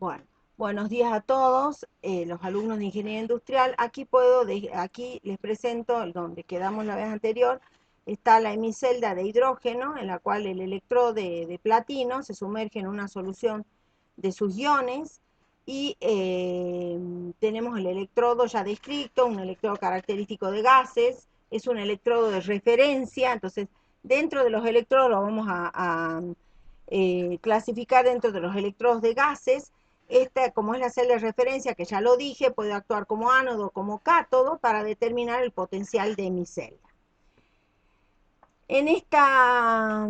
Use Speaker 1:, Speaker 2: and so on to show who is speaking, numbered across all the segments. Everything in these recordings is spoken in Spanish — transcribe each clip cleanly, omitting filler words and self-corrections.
Speaker 1: Bueno, buenos días a todos, los alumnos de Ingeniería Industrial. Aquí les presento, donde quedamos la vez anterior, está la hemicelda de hidrógeno, en la cual el electrodo de platino se sumerge en una solución de sus iones y tenemos el electrodo ya descrito, un electrodo característico de gases, es un electrodo de referencia. Entonces dentro de los electrodos lo vamos a clasificar dentro de los electrodos de gases. Esta, como es la celda de referencia, que ya lo dije, puede actuar como ánodo o como cátodo para determinar el potencial de mi celda. En esta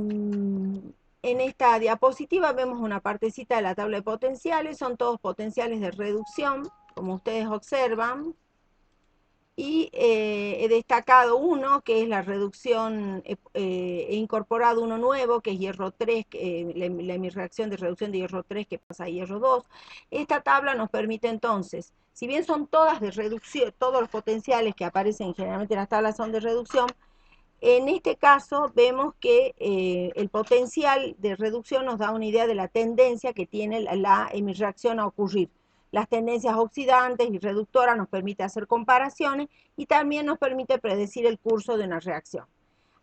Speaker 1: diapositiva vemos una partecita de la tabla de potenciales, son todos potenciales de reducción, como ustedes observan. Y he destacado uno, que es la reducción, he incorporado uno nuevo, que es hierro 3, mi reacción de reducción de hierro 3 que pasa a hierro 2. Esta tabla nos permite entonces, si bien son todas de reducción, todos los potenciales que aparecen generalmente en las tablas son de reducción, en este caso vemos que el potencial de reducción nos da una idea de la tendencia que tiene la reacción a ocurrir. Las tendencias oxidantes y reductoras nos permite hacer comparaciones y también nos permite predecir el curso de una reacción.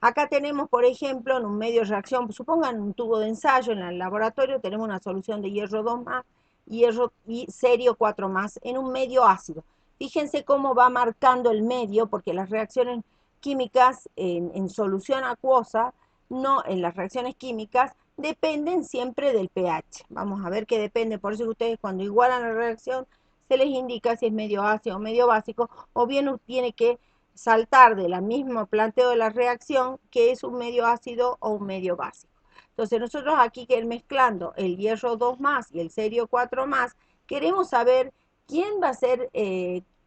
Speaker 1: Acá tenemos, por ejemplo, en un medio de reacción, supongan un tubo de ensayo en el laboratorio, tenemos una solución de hierro 2 más, hierro y cerio 4 más en un medio ácido. Fíjense cómo va marcando el medio, porque las reacciones químicas en solución acuosa, no en las reacciones químicas, dependen siempre del pH. Vamos a ver qué depende, por eso que ustedes cuando igualan la reacción se les indica si es medio ácido o medio básico, o bien tiene que saltar del mismo planteo de la reacción, que es un medio ácido o un medio básico. Entonces nosotros aquí, que mezclando el hierro 2 más y el cerio 4 más, queremos saber quién va a ser,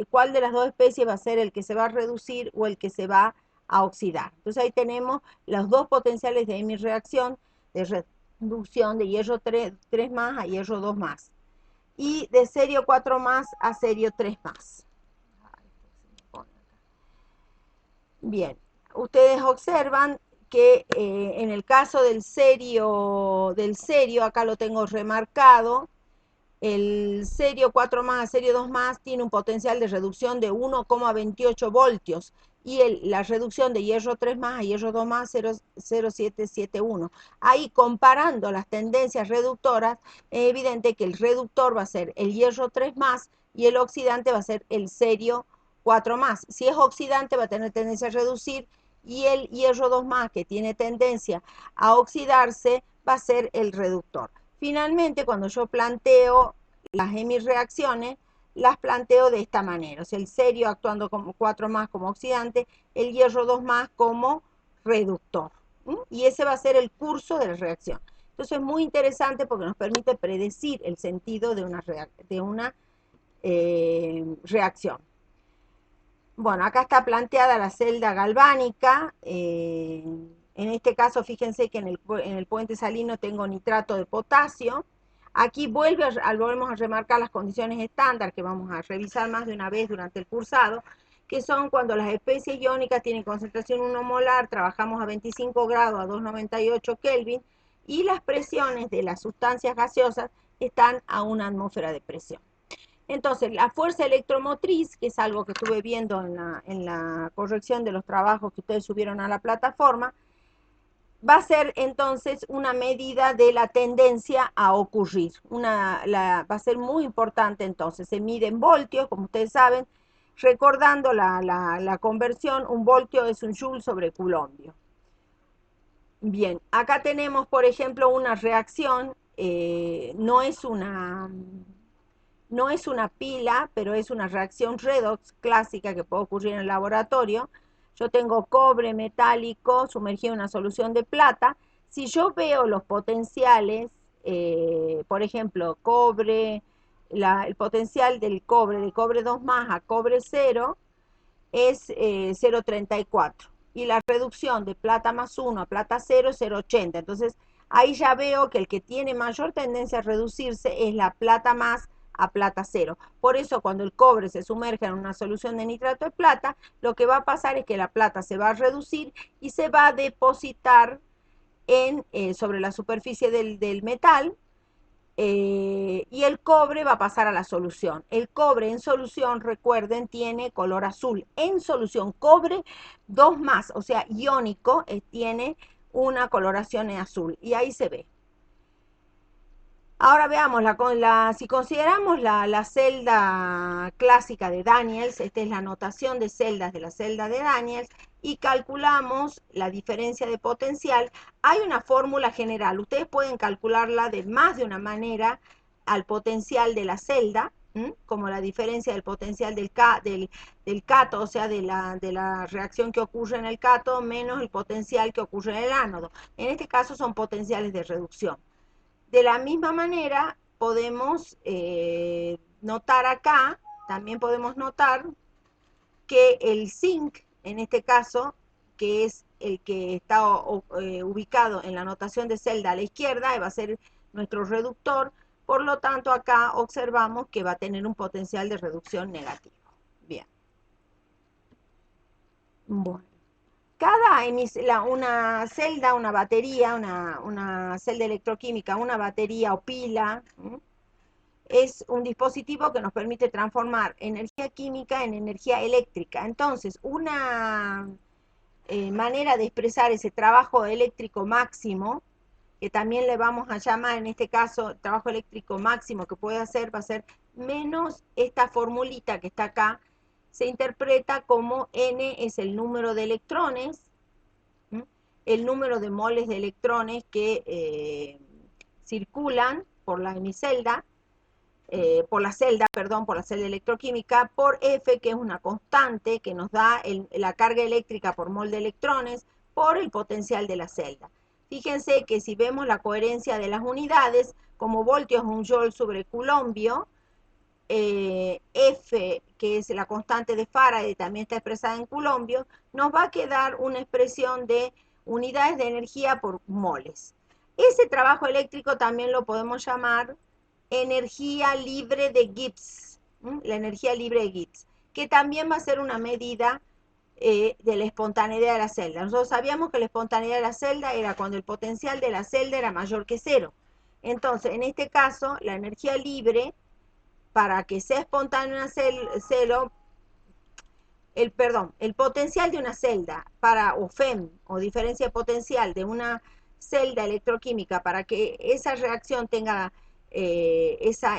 Speaker 1: cuál de las dos especies va a ser el que se va a reducir o el que se va a oxidar. Entonces ahí tenemos los dos potenciales de mi reacción de reducción de hierro 3 más a hierro 2 más y de cerio 4 más a cerio 3 más. Bien, ustedes observan que en el caso del cerio, acá lo tengo remarcado, el cerio 4 más a cerio 2 más tiene un potencial de reducción de 1,28 voltios y la reducción de hierro 3 más a hierro 2 más 0,0771. Ahí, comparando las tendencias reductoras, es evidente que el reductor va a ser el hierro 3 más y el oxidante va a ser el cerio 4 más. Si es oxidante va a tener tendencia a reducir, y el hierro 2 más, que tiene tendencia a oxidarse, va a ser el reductor. Finalmente, cuando yo planteo las hemirreacciones, las planteo de esta manera. O sea, el cerio actuando como 4 más como oxidante, el hierro 2 más como reductor. Y ese va a ser el curso de la reacción. Entonces es muy interesante porque nos permite predecir el sentido de una reacción. Bueno, acá está planteada la celda galvánica. En este caso, fíjense que en el puente salino tengo nitrato de potasio. Aquí volvemos a remarcar las condiciones estándar que vamos a revisar más de una vez durante el cursado, que son cuando las especies iónicas tienen concentración 1 molar, trabajamos a 25 grados a 298 Kelvin, y las presiones de las sustancias gaseosas están a una atmósfera de presión. Entonces, la fuerza electromotriz, que es algo que estuve viendo en la corrección de los trabajos que ustedes subieron a la plataforma, va a ser entonces una medida de la tendencia a ocurrir. Va a ser muy importante entonces. Se mide en voltios, como ustedes saben. Recordando la conversión, un voltio es un joule sobre coulombio. Bien, acá tenemos, por ejemplo, una reacción, no es una pila, pero es una reacción redox clásica que puede ocurrir en el laboratorio. Yo tengo cobre metálico sumergido en una solución de plata. Si yo veo los potenciales, por ejemplo, el potencial del cobre, de cobre 2 más a cobre 0, es 0,34. Y la reducción de plata más 1 a plata 0 es 0,80. Entonces, ahí ya veo que el que tiene mayor tendencia a reducirse es la plata más a plata 0. Por eso, cuando el cobre se sumerge en una solución de nitrato de plata, lo que va a pasar es que la plata se va a reducir y se va a depositar sobre la superficie del metal, y y el cobre va a pasar a la solución. El cobre en solución, recuerden, tiene color azul. En solución, cobre 2 más, o sea, iónico, tiene una coloración en azul. Y ahí se ve. Ahora veamos, si consideramos la celda clásica de Daniels, esta es la notación de celdas de la celda de Daniels, y calculamos la diferencia de potencial, hay una fórmula general. Ustedes pueden calcularla de más de una manera al potencial de la celda, como la diferencia del potencial del cato, o sea, de la reacción que ocurre en el cato, menos el potencial que ocurre en el ánodo. En este caso son potenciales de reducción. De la misma manera, podemos notar acá, también podemos notar que el zinc, en este caso, que es el que está ubicado en la notación de celda a la izquierda, va a ser nuestro reductor, por lo tanto acá observamos que va a tener un potencial de reducción negativo. Bien. Bueno. Una celda, una batería, una celda electroquímica, una batería o pila, es un dispositivo que nos permite transformar energía química en energía eléctrica. Entonces, una manera de expresar ese trabajo eléctrico máximo, que también le vamos a llamar en este caso trabajo eléctrico máximo que puede hacer, va a ser menos esta formulita que está acá, se interpreta como N es el número de electrones, el número de moles de electrones que circulan por la hemicelda, por la celda electroquímica, por F, que es una constante que nos da la carga eléctrica por mol de electrones, por el potencial de la celda. Fíjense que si vemos la coherencia de las unidades, como voltios un joule sobre coulombio, F, que es la constante de Faraday, también está expresada en coulombio, nos va a quedar una expresión de unidades de energía por moles. Ese trabajo eléctrico también lo podemos llamar energía libre de Gibbs, la energía libre de Gibbs, que también va a ser una medida de la espontaneidad de la celda. Nosotros sabíamos que la espontaneidad de la celda era cuando el potencial de la celda era mayor que cero. Entonces, en este caso, la energía libre, para que sea espontánea una celda, el potencial de una celda o FEM, o diferencia potencial de una celda electroquímica, para que esa reacción tenga, esa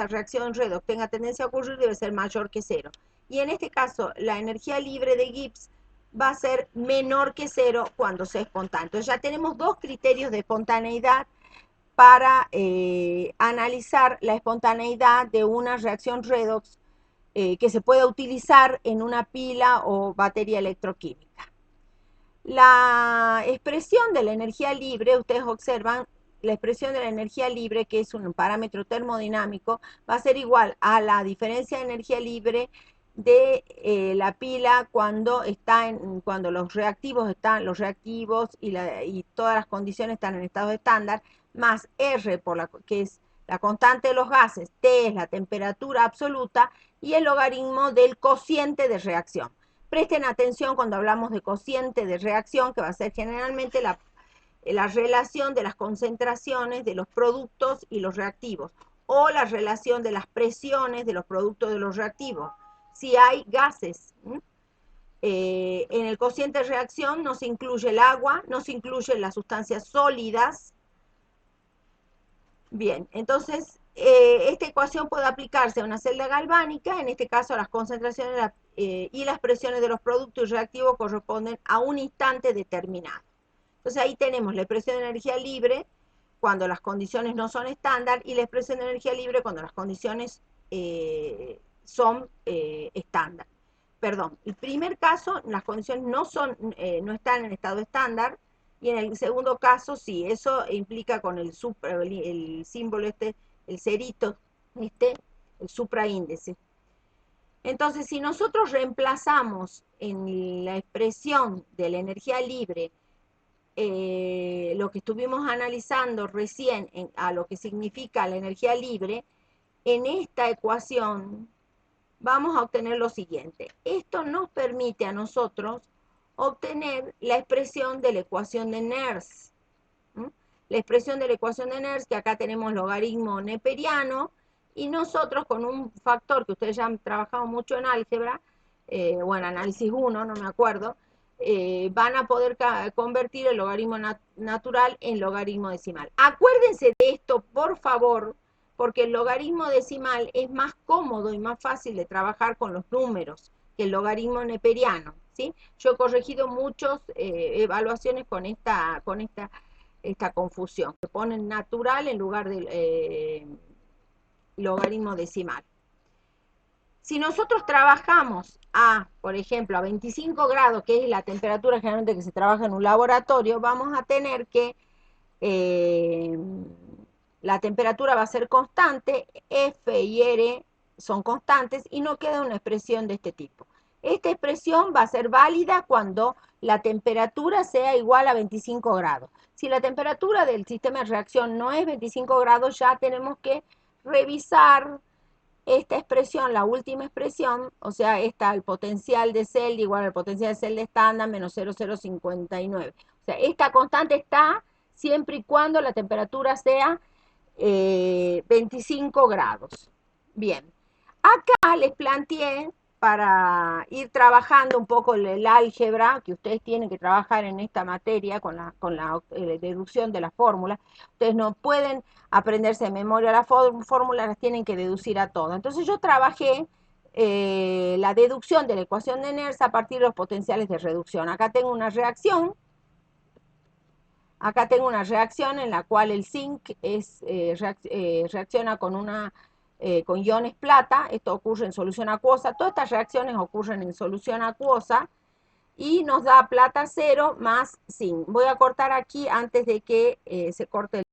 Speaker 1: reacción redox tenga tendencia a ocurrir, debe ser mayor que cero. Y en este caso, la energía libre de Gibbs va a ser menor que cero cuando sea espontáneo. Entonces ya tenemos dos criterios de espontaneidad para analizar la espontaneidad de una reacción redox que se pueda utilizar en una pila o batería electroquímica. La expresión de la energía libre, ustedes observan, la expresión de la energía libre, que es un parámetro termodinámico, va a ser igual a la diferencia de energía libre de la pila cuando los reactivos y todas las condiciones están en estado estándar, más R, que es la constante de los gases, T es la temperatura absoluta, y el logaritmo del cociente de reacción. Presten atención cuando hablamos de cociente de reacción, que va a ser generalmente la relación de las concentraciones de los productos y los reactivos, o la relación de las presiones de los productos de los reactivos. Si hay gases, en el cociente de reacción no se incluye el agua, no se incluyen las sustancias sólidas. Bien, entonces esta ecuación puede aplicarse a una celda galvánica, en este caso las concentraciones y las presiones de los productos y reactivos corresponden a un instante determinado. Entonces ahí tenemos la expresión de energía libre cuando las condiciones no son estándar y la expresión de energía libre cuando las condiciones son estándar. Perdón, el primer caso, las condiciones no están en estado estándar, y en el segundo caso, sí, eso implica con el símbolo el cerito, el supraíndice. Entonces, si nosotros reemplazamos en la expresión de la energía libre lo que estuvimos analizando recién a lo que significa la energía libre, en esta ecuación vamos a obtener lo siguiente. Esto nos permite a nosotros obtener la expresión de la ecuación de Nernst. la expresión de la ecuación de Nernst, que acá tenemos logaritmo neperiano, y nosotros con un factor que ustedes ya han trabajado mucho en álgebra, o en análisis 1, no me acuerdo, van a poder convertir el logaritmo natural en logaritmo decimal. Acuérdense de esto, por favor, porque el logaritmo decimal es más cómodo y más fácil de trabajar con los números que el logaritmo neperiano, ¿sí? Yo he corregido muchas evaluaciones con esta confusión, que ponen natural en lugar del logaritmo decimal. Si nosotros trabajamos por ejemplo, a 25 grados, que es la temperatura generalmente que se trabaja en un laboratorio, vamos a tener que la temperatura va a ser constante, F y R son constantes y no queda una expresión de este tipo. Esta expresión va a ser válida cuando la temperatura sea igual a 25 grados. Si la temperatura del sistema de reacción no es 25 grados, ya tenemos que revisar esta expresión, la última expresión, o sea, el potencial de Celda igual al potencial de celda estándar menos 0,059. O sea, esta constante está siempre y cuando la temperatura sea 25 grados. Bien, acá les planteé para ir trabajando un poco el álgebra, que ustedes tienen que trabajar en esta materia con la deducción de las fórmulas. Ustedes no pueden aprenderse de memoria las fórmulas, las tienen que deducir a todo. Entonces yo trabajé la deducción de la ecuación de Nernst a partir de los potenciales de reducción. Acá tengo una reacción. Acá tengo una reacción en la cual el zinc reacciona con iones plata. Esto ocurre en solución acuosa. Todas estas reacciones ocurren en solución acuosa y nos da plata 0 más zinc. Voy a cortar aquí antes de que se corte el